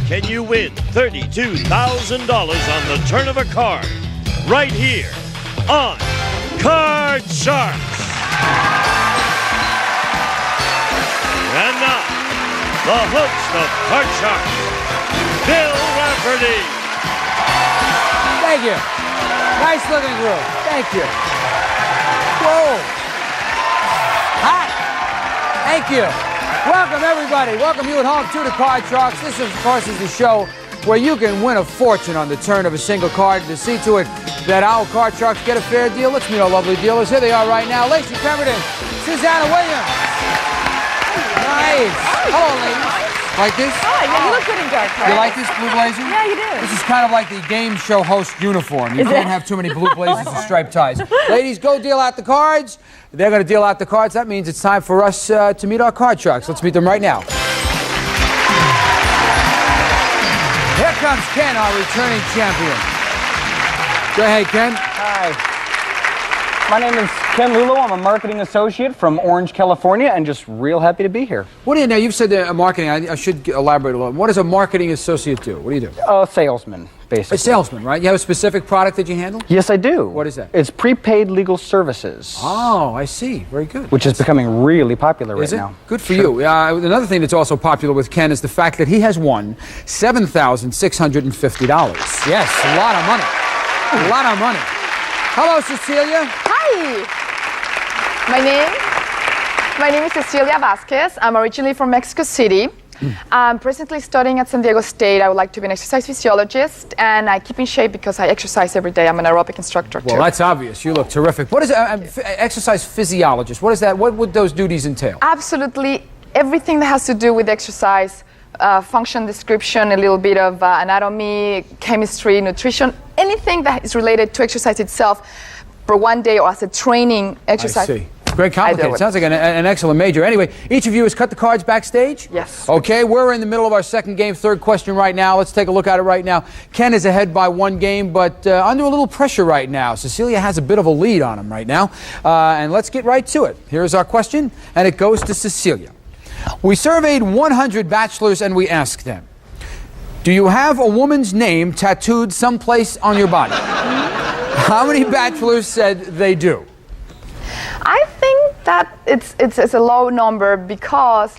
can you win $32,000 on the turn of a card right here on Card Sharks. And now, the host of Card Sharks, Bill Rafferty. Thank you. Nice looking group. Thank you. Whoa. Hot. Thank you. Welcome, everybody. Welcome you at home to the Card Sharks. This, of course, is the show where you can win a fortune on the turn of a single card. To see to it that our Card Sharks get a fair deal, let's meet our lovely dealers. Here they are right now. Lacey Pemberton, Susanna Williams. Nice. Hello, ladies. Like this? Oh, yeah, you look good in dark colors. You like this blue blazer? Yeah, you do. This is kind of like the game show host uniform. You can't have too many blue blazers and striped ties. Ladies, go deal out the cards. They're going to deal out the cards. That means it's time for us to meet our Card Sharks. Let's meet them right now. Here comes Ken, our returning champion. Go ahead, Ken. Hi. My name is Ken Lulo. I'm a marketing associate from Orange, California, and just real happy to be here. What do you now? You've said marketing. I should elaborate a little. What does a marketing associate do? What do you do? A salesman, basically. A salesman, right? You have a specific product that you handle? Yes, I do. What is that? It's prepaid legal services. Oh, I see. Very good. Which is becoming really popular right now. Good for you. Another thing that's also popular with Ken is the fact that he has won $7,650. Yes, a lot of money. A lot of money. Hello, Cecilia. Hi. My name is Cecilia Vasquez. I'm originally from Mexico City. I'm presently studying at San Diego State. I would like to be an exercise physiologist, and I keep in shape because I exercise every day. I'm an aerobic instructor, too. Well, that's obvious. You look terrific. What is exercise physiologist? What is that? What would those duties entail? Absolutely everything that has to do with exercise, function description, a little bit of anatomy, chemistry, nutrition, anything that is related to exercise itself for one day or as a training exercise. I see. Very complicated. Sounds like an excellent major. Anyway, each of you has cut the cards backstage? Yes. Okay, we're in the middle of our second game, third question right now. Let's take a look at it right now. Ken is ahead by one game, but under a little pressure right now. Cecilia has a bit of a lead on him right now. And let's get right to it. Here's our question, and it goes to Cecilia. We surveyed 100 bachelors, and we asked them, do you have a woman's name tattooed someplace on your body? How many bachelors said they do? I think that it's a low number because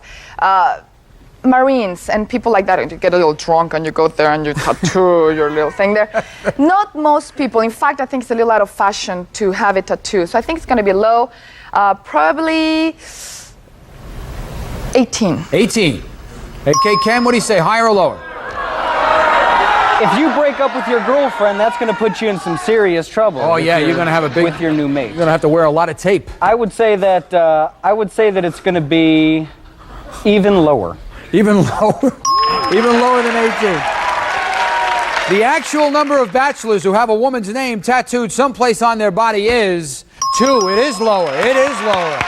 Marines and people like that, you get a little drunk and you go there and you tattoo your little thing there. Not most people. In fact, I think it's a little out of fashion to have a tattoo. So I think it's going to be low, probably 18. 18. Okay, Ken, what do you say, higher or lower? If you break up with your girlfriend, that's going to put you in some serious trouble. Oh yeah, you're going to have a big with your new mate. You're going to have to wear a lot of tape. I would say that it's going to be even lower. Even lower? Even lower than 18. The actual number of bachelors who have a woman's name tattooed someplace on their body is 2. It is lower. It is lower.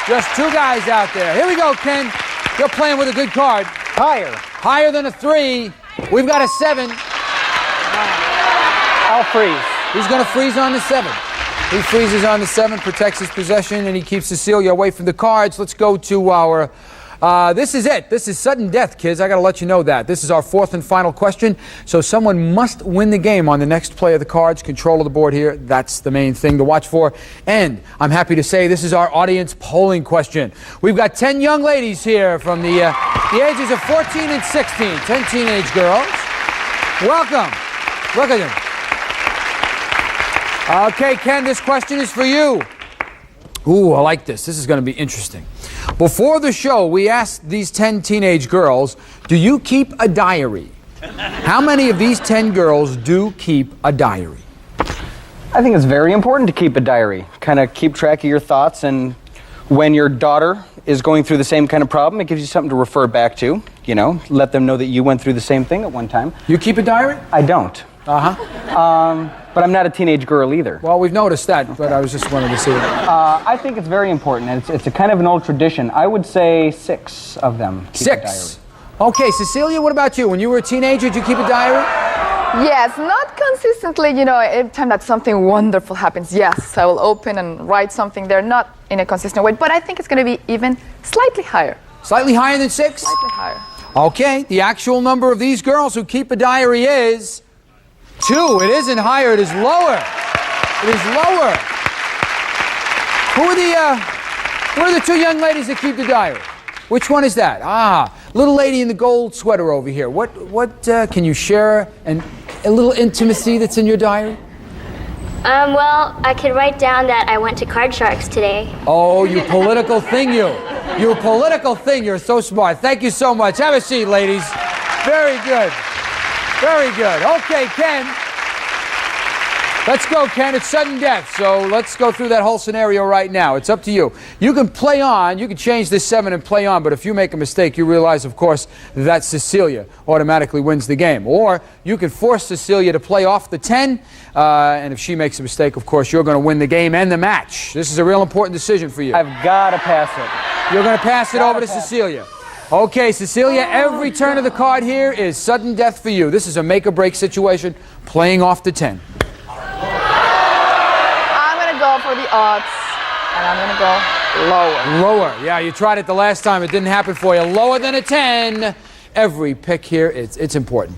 Just 2 guys out there. Here we go, Ken. You're playing with a good card. Higher. Higher than a 3. We've got a 7. I'll freeze. He's going to freeze on the 7. He freezes on the 7, protects his possession, and he keeps Cecilia away from the cards. Let's go to our... this is it. This is sudden death, kids. I got to let you know that. This is our 4th and final question. So someone must win the game on the next play of the cards. Control of the board here. That's the main thing to watch for. And I'm happy to say this is our audience polling question. We've got 10 young ladies here from the ages of 14 and 16. 10 teenage girls. Welcome. Look at them. Okay, Ken, this question is for you. Ooh, I like this. This is going to be interesting. Before the show, we asked these 10 teenage girls, do you keep a diary? How many of these 10 girls do keep a diary? I think it's very important to keep a diary. Kind of keep track of your thoughts, and when your daughter is going through the same kind of problem, it gives you something to refer back to. You know, let them know that you went through the same thing at one time. You keep a diary? I don't. But I'm not a teenage girl either. Well, we've noticed that, but I was just wanting to see it. I think it's very important, and it's a kind of an old tradition. I would say 6 of them keep a diary. Okay, Cecilia, what about you? When you were a teenager, did you keep a diary? Yes, not consistently, you know, every time that something wonderful happens, yes, I will open and write something there, not in a consistent way, but I think it's going to be even slightly higher. Slightly higher than 6? Slightly higher. Okay, the actual number of these girls who keep a diary is 2. It isn't higher, it is lower. It is lower. Who are the 2 young ladies that keep the diary? Which one is that? Ah, little lady in the gold sweater over here. What can you share a little intimacy that's in your diary? Well, I could write down that I went to Card Sharks today. Oh, you political thing, you. You political thing. You're so smart. Thank you so much. Have a seat, ladies. Very good. Very good. Okay, Ken. Let's go, Ken. It's sudden death, so let's go through that whole scenario right now. It's up to you. You can play on. You can change this 7 and play on, but if you make a mistake, you realize, of course, that Cecilia automatically wins the game. Or you can force Cecilia to play off the 10, and if she makes a mistake, of course, you're going to win the game and the match. This is a real important decision for you. I've got to pass it. You're going to pass it over to Cecilia. Okay, Cecilia, every turn of the card here is sudden death for you. This is a make-or-break situation, playing off the 10. Go for the odds, and I'm going to go lower. Lower. Yeah, you tried it the last time. It didn't happen for you. Lower than a 10. Every pick here, it's important.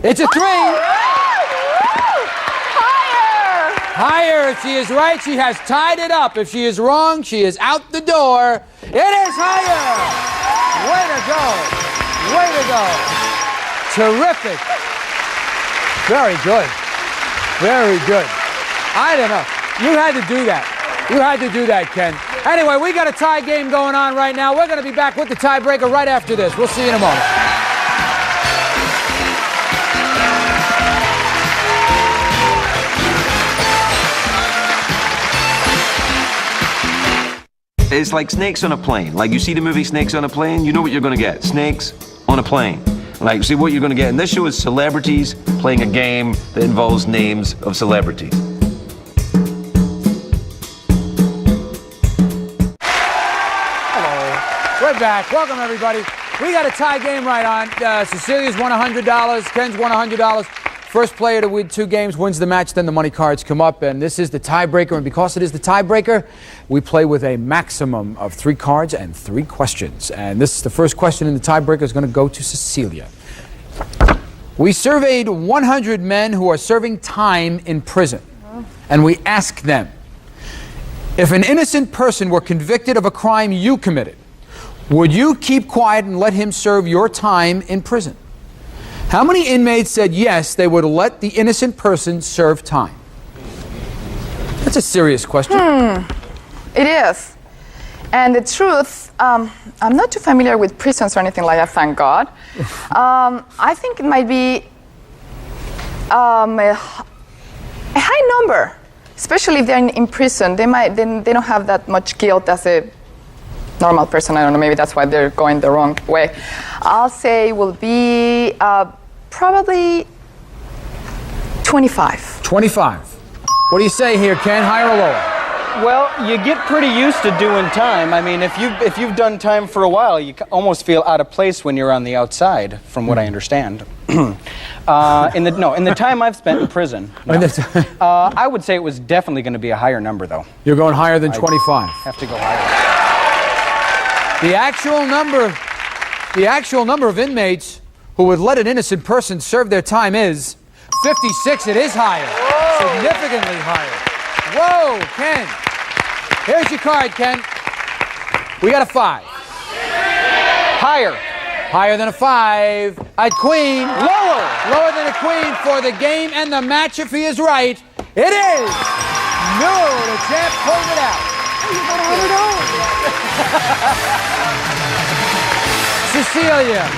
It's a 3. Higher. Higher. If she is right, she has tied it up. If she is wrong, she is out the door. It is higher. Way to go. Way to go. Terrific. Very good. Very good. I don't know. You had to do that. You had to do that, Ken. Anyway, we got a tie game going on right now. We're going to be back with the tiebreaker right after this. We'll see you in a moment. It's like snakes on a plane. Like you see the movie Snakes on a Plane, you know what you're going to get. Snakes on a plane. Like, see what you're going to get. And this show is celebrities playing a game that involves names of celebrities. We're back. Welcome, everybody. We got a tie game right on. Cecilia's won $100. Ken's won $100. First player to win 2 games wins the match. Then the money cards come up, and this is the tiebreaker. And because it is the tiebreaker, we play with a maximum of 3 cards and 3 questions. And this is the first question in the tiebreaker is going to go to Cecilia. We surveyed 100 men who are serving time in prison, and we asked them, if an innocent person were convicted of a crime you committed, would you keep quiet and let him serve your time in prison? How many inmates said yes, they would let the innocent person serve time? That's a serious question. It is. And the truth, I'm not too familiar with prisons or anything like that, thank God. I think it might be a high number, especially if they're in prison. They don't have that much guilt as a normal person. I don't know, maybe that's why they're going the wrong way. I'll say will be probably 25. 25. What do you say here, Ken? Higher or lower? Well, you get pretty used to doing time. I mean, if you've done time for a while, you almost feel out of place when you're on the outside, from what I understand. In the time I've spent in prison, I would say it was definitely going to be a higher number, though. You're going higher than 25. Have to go higher. The actual number of inmates who would let an innocent person serve their time is 56. It is higher. Whoa. Significantly higher. Whoa, Ken. Here's your card, Ken. We got a 5. Higher. Higher than a 5. A queen. Lower. Lower than a queen for the game and the match if he is right. It is. No, the champ pulled it out. Cecilia,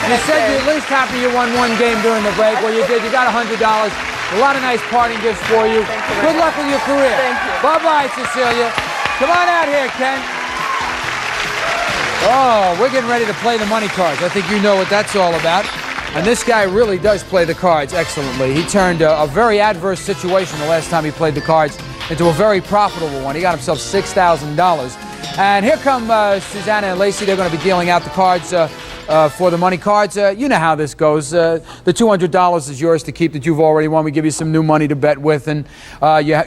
you said you're at least happy you won 1 game during the break. Well, you did. You got $100. A lot of nice parting gifts for you. Good luck with your career. Thank you. Bye-bye, Cecilia. Come on out here, Ken. Oh, we're getting ready to play the money cards. I think you know what that's all about. And this guy really does play the cards excellently. He turned a very adverse situation the last time he played the cards into a very profitable one. He got himself $6,000. And here come Susanna and Lacey. They're going to be dealing out the cards for the money cards. You know how this goes. The $200 is yours to keep that you've already won. We give you some new money to bet with, and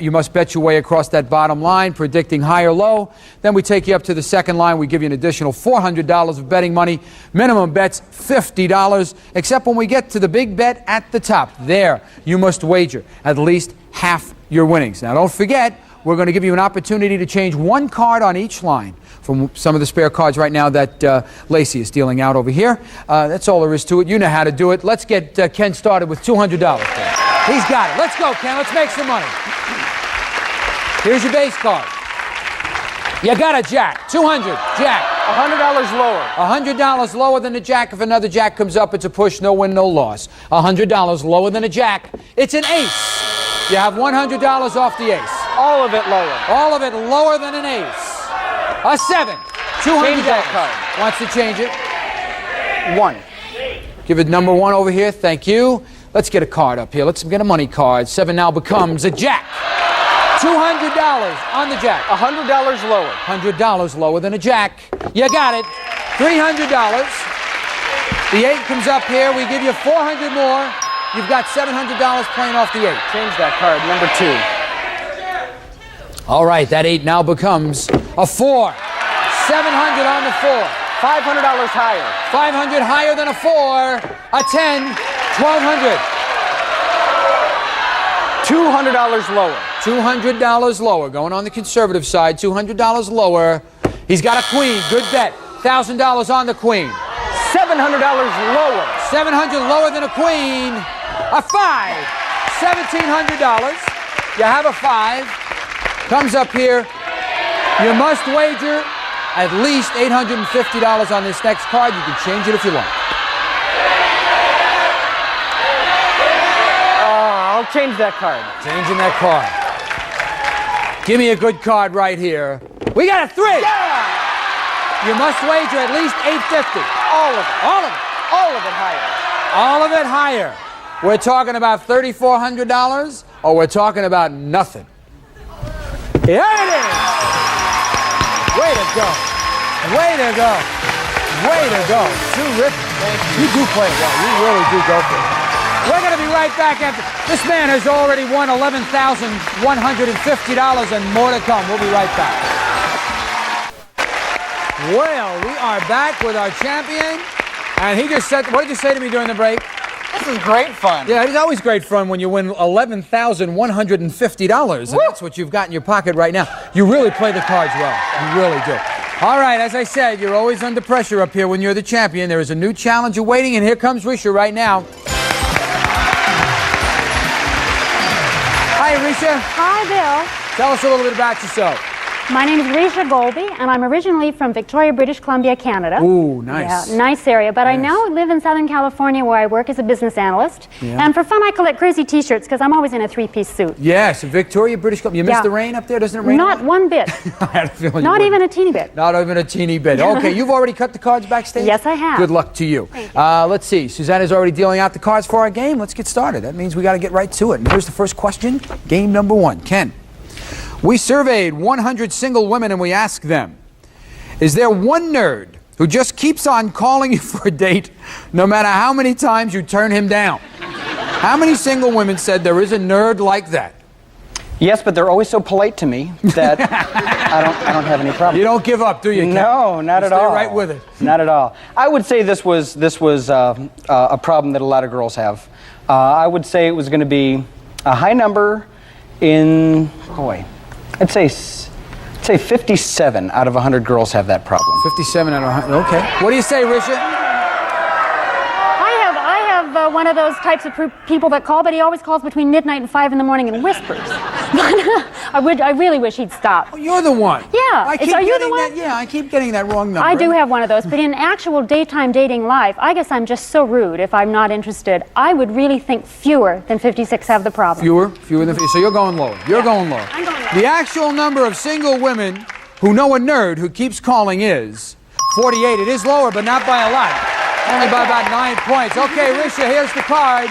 you must bet your way across that bottom line, predicting high or low. Then we take you up to the second line. We give you an additional $400 of betting money. Minimum bet's $50, except when we get to the big bet at the top. There, you must wager at least half your winnings. Now, don't forget, we're going to give you an opportunity to change one card on each line from some of the spare cards right now that Lacey is dealing out over here. That's all there is to it. You know how to do it. Let's get Ken started with $200. He's got it. Let's go, Ken. Let's make some money. Here's your base card. You got a jack. 200. Jack. $100 lower. $100 lower than the jack. If another jack comes up, it's a push. No win, no loss. $100 lower than a jack. It's an ace. You have $100 off the ace. All of it lower. All of it lower than an ace. A 7. $200. Change that card. Wants to change it. 1. Give it number 1 over here. Thank you. Let's get a card up here. Let's get a money card. 7 now becomes a jack. $200 on the jack. $100 lower. $100 lower than a jack. You got it. $300. The 8 comes up here. We give you $400 more. You've got $700 playing off the 8. Change that card. Number 2. All right, that 8 now becomes a 4. $700 on the 4. $500 higher. $500 higher than a 4. A 10. $1,200. $200 lower. $200 lower. Going on the conservative side. $200 lower. He's got a queen. Good bet. $1,000 on the queen. $700 lower. $700 lower than a queen. A 5. $1,700. You have a 5. Comes up here. You must wager at least $850 on this next card. You can change it if you like. I'll change that card. Changing that card. Give me a good card right here. We got a 3. Yeah! You must wager at least $850. All of it. All of it. All of it higher. All of it higher. We're talking about $3,400, or we're talking about nothing. Here it is! Way to go. Way to go. Way to go. Terrific. You do play it well. You really do go for it. We're going to be right back after. This man has already won $11,150 and more to come. We'll be right back. Well, we are back with our champion. And he just said, what did you say to me during the break? This is great fun. Yeah, it's always great fun when you win $11,150. And that's what you've got in your pocket right now. You really play the cards well. You really do. All right, as I said, you're always under pressure up here when you're the champion. There is a new challenger waiting, and here comes Risha right now. Hi, Risha. Hi, Bill. Tell us a little bit about yourself. My name is Risha Golby, and I'm originally from Victoria, British Columbia, Canada. Ooh, nice. Yeah, nice area. But I Yes. now live in Southern California, where I work as a business analyst. Yeah. And for fun, I collect crazy T-shirts because I'm always in a 3-piece suit. Yes, Victoria, British Columbia. You missed Yeah. the rain up there? Doesn't it rain? Not one bit. I had a feeling Not you even wouldn't. a teeny bit. Not even a teeny bit. Okay, you've already cut the cards backstage? Yes, I have. Good luck to you. Thank you. Let's see. Susanna's already dealing out the cards for our game. Let's get started. That means we got to get right to it. And here's the first question. Game number 1. Ken. We surveyed 100 single women and we asked them, is there one nerd who just keeps on calling you for a date no matter how many times you turn him down? How many single women said there is a nerd like that? Yes, but they're always so polite to me that I don't have any problem. You don't give up, do you, Ken? No, not You at stay all. right with it. Not at all. I would say this was a problem that a lot of girls have. I would say it was going to be a high number in, boy, I'd say 57 out of 100 girls have that problem. 57 out of 100. Okay. What do you say, Risha? I have one of those types of people that call, but he always calls between midnight and 5 in the morning and whispers. I really wish he'd stop. Oh, you're the one. Yeah. I keep Are you the getting one? that. Yeah, I keep getting that wrong number. I do have one of those, but in actual daytime dating life, I guess I'm just so rude if I'm not interested. I would really think fewer than 56 have the problem. Fewer than 50. So you're going lower. You're going lower. I'm going lower. The actual number of single women who know a nerd who keeps calling is 48. It is lower, but not by a lot. Only by about 9 points. Okay, Risha, here's the card.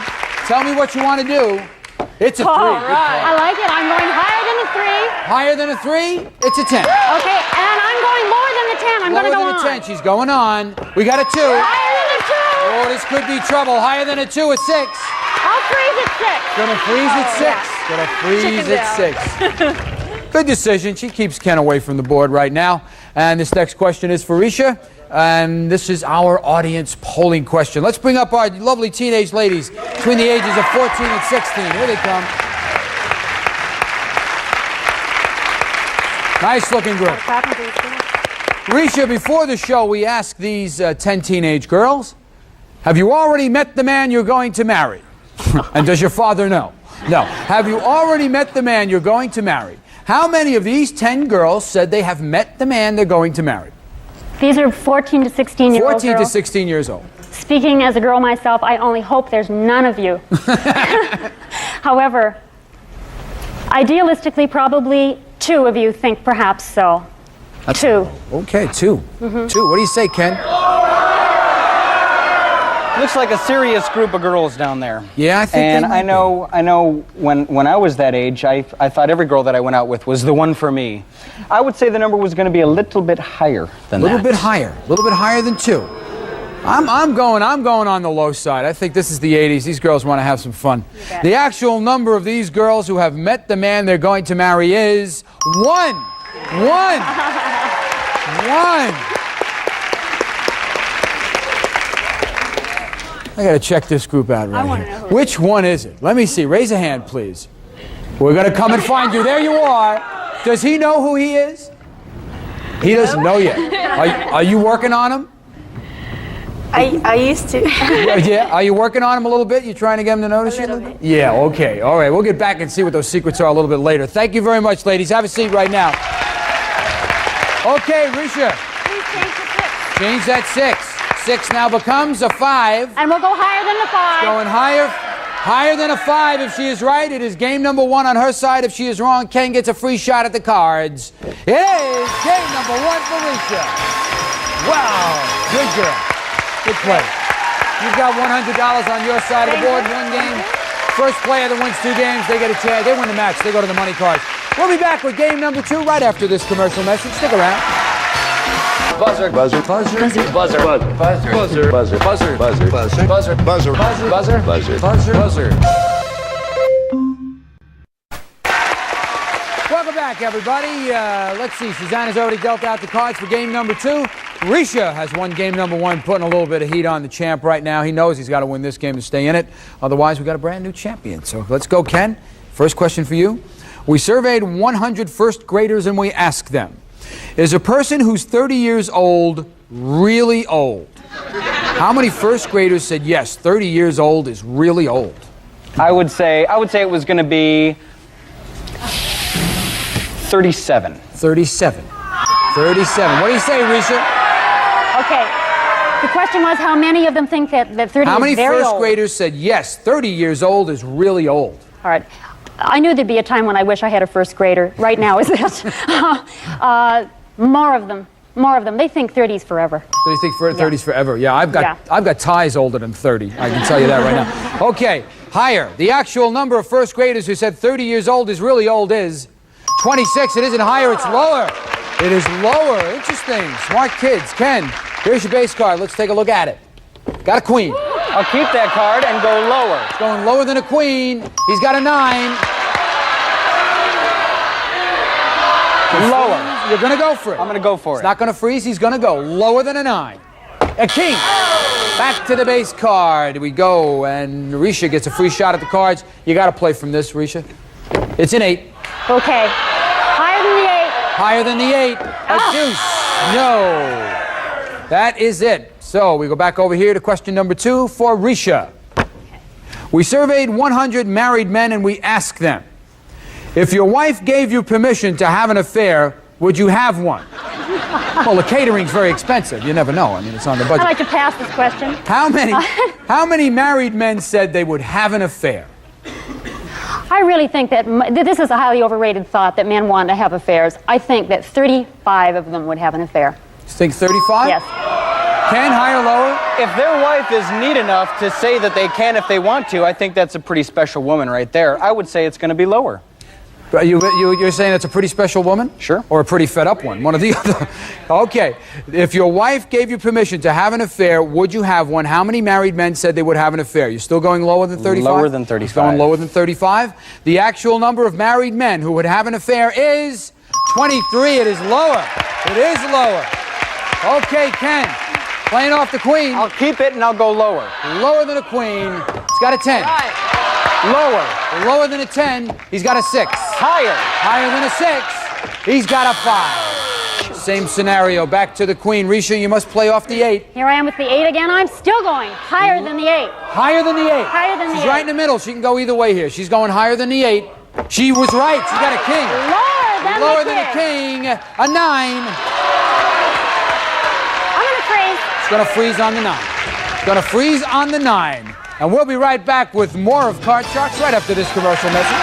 Tell me what you want to do. It's a 3. All Good right. call. I like it. I'm going higher than a 3. Higher than a 3? It's a 10. Okay, and I'm going lower than the 10. I'm going to Lower go than on. a 10. She's going on. We got a 2. Higher Oh, this could be trouble. Higher than a 2, a 6. I'll freeze at 6. Gonna freeze at 6. Gonna freeze at 6. Good decision. She keeps Ken away from the board right now. And this next question is for Risha. And this is our audience polling question. Let's bring up our lovely teenage ladies between the ages of 14 and 16. Here they come. Nice looking group. Risha, before the show, we asked these 10 teenage girls, have you already met the man you're going to marry? And does your father know? No. Have you already met the man you're going to marry? How many of these 10 girls said they have met the man they're going to marry? These are 14 to 16-year-old 14 to 16 years old. Speaking as a girl myself, I only hope there's none of you. However, idealistically, probably 2 of you think perhaps so. That's 2. Okay, 2. 2. What do you say, Ken? Looks like a serious group of girls down there. Yeah, I think. And I know when I was that age, I thought every girl that I went out with was the one for me. I would say the number was going to be a little bit higher than that. A little bit higher than 2. I'm going on the low side. I think this is the 80s. These girls want to have some fun. The actual number of these girls who have met the man they're going to marry is 1. 1. I gotta check this group out right here. Which one is it? Let me see. Raise a hand, please. We're gonna come and find you. There you are. Does he know who he is? He doesn't know yet. Are you working on him? I used to. Yeah. Are you working on him a little bit? You trying to get him to notice you? A little bit? Yeah. Okay. All right. We'll get back and see what those secrets are a little bit later. Thank you very much, ladies. Have a seat right now. Okay, Risha. Please change to 6. Change that 6. 6 now becomes a 5. And we'll go higher than the 5. Going higher than a 5. If she is right, it is game number 1 on her side. If she is wrong, Ken gets a free shot at the cards. It is game number 1 for Risha. Wow, good girl. Good play. You've got $100 on your side of the board. 1 game. First player that wins 2 games, they get a chance. They win the match. They go to the money cards. We'll be back with game number 2 right after this commercial message. Stick around. Buzzer. Buzzer. Buzzer. Buzzer. Buzzer. Buzzer. Buzzer. Buzzer. Buzzer. Buzzer. Buzzer. Buzzer. Buzzer. Buzzer. Buzzer. Buzzer. Welcome back, everybody. Let's see. Susanna's already dealt out the cards for game number 2. Risha has won game number 1, putting a little bit of heat on the champ right now. He knows he's got to win this game to stay in it. Otherwise, we've got a brand new champion. So let's go, Ken. First question for you. We surveyed 100 first graders and we asked them, is a person who's 30 years old really old? How many first graders said yes, 30 years old is really old? I would say it was going to be 37. 37. 37. What do you say, Risha? Okay. The question was how many of them think that 30 is very old? How many first graders said yes, 30 years old is really old? All right. I knew there'd be a time when I wish I had a first grader. Right now is it? More of them. More of them. They think 30's forever. They think 30's forever. Yeah, I've got ties older than 30. I can tell you that right now. Okay, higher. The actual number of first graders who said 30 years old is really old is 26. It isn't higher, it's lower. It is lower. Interesting. Smart kids. Ken, here's your base card. Let's take a look at it. Got a queen. I'll keep that card and go lower. It's going lower than a queen. He's got a 9. Lower. You're going to go for it. I'm going to go for it. It's not going to freeze. He's going to go lower than a 9. A king. Back to the base card we go. And Risha gets a free shot at the cards. You got to play from this, Risha. It's an 8. Okay. Higher than the 8. Higher than the 8. A deuce. No. That is it. So we go back over here to question number 2 for Risha. We surveyed 100 married men and we asked them, if your wife gave you permission to have an affair, would you have one? Well, the catering's very expensive. You never know. I mean, it's on the budget. I'd like to pass this question. How many married men said they would have an affair? I really think that this is a highly overrated thought that men want to have affairs. I think that 35 of them would have an affair. You think 35? Yes. Ken, higher, lower? If their wife is neat enough to say that they can if they want to, I think that's a pretty special woman right there. I would say it's going to be lower. You're saying it's a pretty special woman? Sure. Or a pretty fed up one? One or the other. Okay. If your wife gave you permission to have an affair, would you have one? How many married men said they would have an affair? You're still going lower than 35? Lower than 35. He's going lower than 35. The actual number of married men who would have an affair is 23. It is lower. It is lower. Okay, Ken. Playing off the queen. I'll keep it and I'll go lower. Lower than a queen. He's got a 10. Right. Lower. Lower than a 10. He's got a 6. Higher. Higher than a 6. He's got a 5. Same scenario. Back to the queen. Risha, you must play off the 8. Here I am with the 8 again. I'm still going higher than the 8. Higher than the 8. Higher than the She's 8. right in the middle. She can go either way here. She's going higher than the 8. She was right. She got a king. Lower than a king. A 9. I'm going to freeze. It's going to freeze on the 9. It's going to freeze on the 9. And we'll be right back with more of Card Sharks right after this commercial message.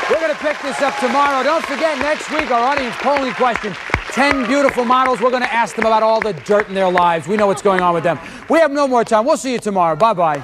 We're going to pick this up tomorrow. Don't forget, next week, our audience polling question. 10 beautiful models. We're going to ask them about all the dirt in their lives. We know what's going on with them. We have no more time. We'll see you tomorrow. Bye-bye.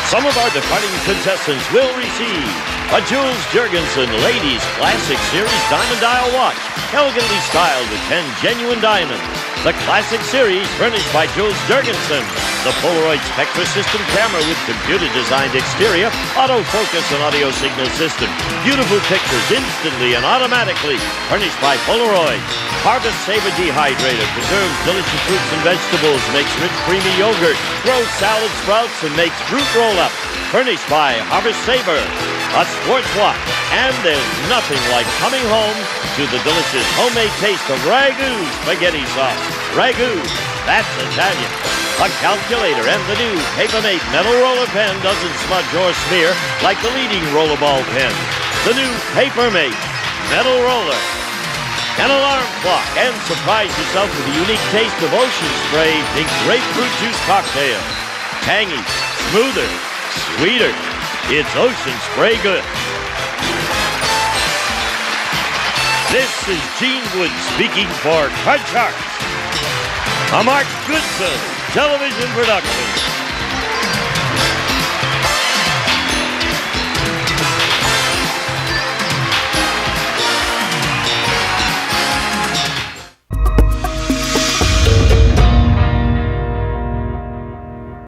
Some of our departing contestants will receive a Jules Jurgensen Ladies Classic Series Diamond Dial Watch, elegantly styled with 10 genuine diamonds. The Classic Series, furnished by Jules Jurgensen. The Polaroid Spectra System camera with computer-designed exterior, autofocus and audio signal system. Beautiful pictures instantly and automatically, furnished by Polaroid. Harvest Saver Dehydrator preserves delicious fruits and vegetables, makes rich creamy yogurt, grows salad sprouts, and makes fruit roll-up. Furnished by Harvest Saver. A sports watch. And there's nothing like coming home to the delicious homemade taste of Ragu spaghetti sauce. Ragu, that's Italian. A calculator and the new Papermate metal roller pen doesn't smudge or smear like the leading rollerball pen. The new Papermate metal roller. An alarm clock, and surprise yourself with the unique taste of Ocean Spray Pink Grapefruit Juice Cocktail. Tangy, smoother, sweeter. It's Ocean Spray good. This is Gene Wood speaking for Card Sharks. A Mark Goodson television production.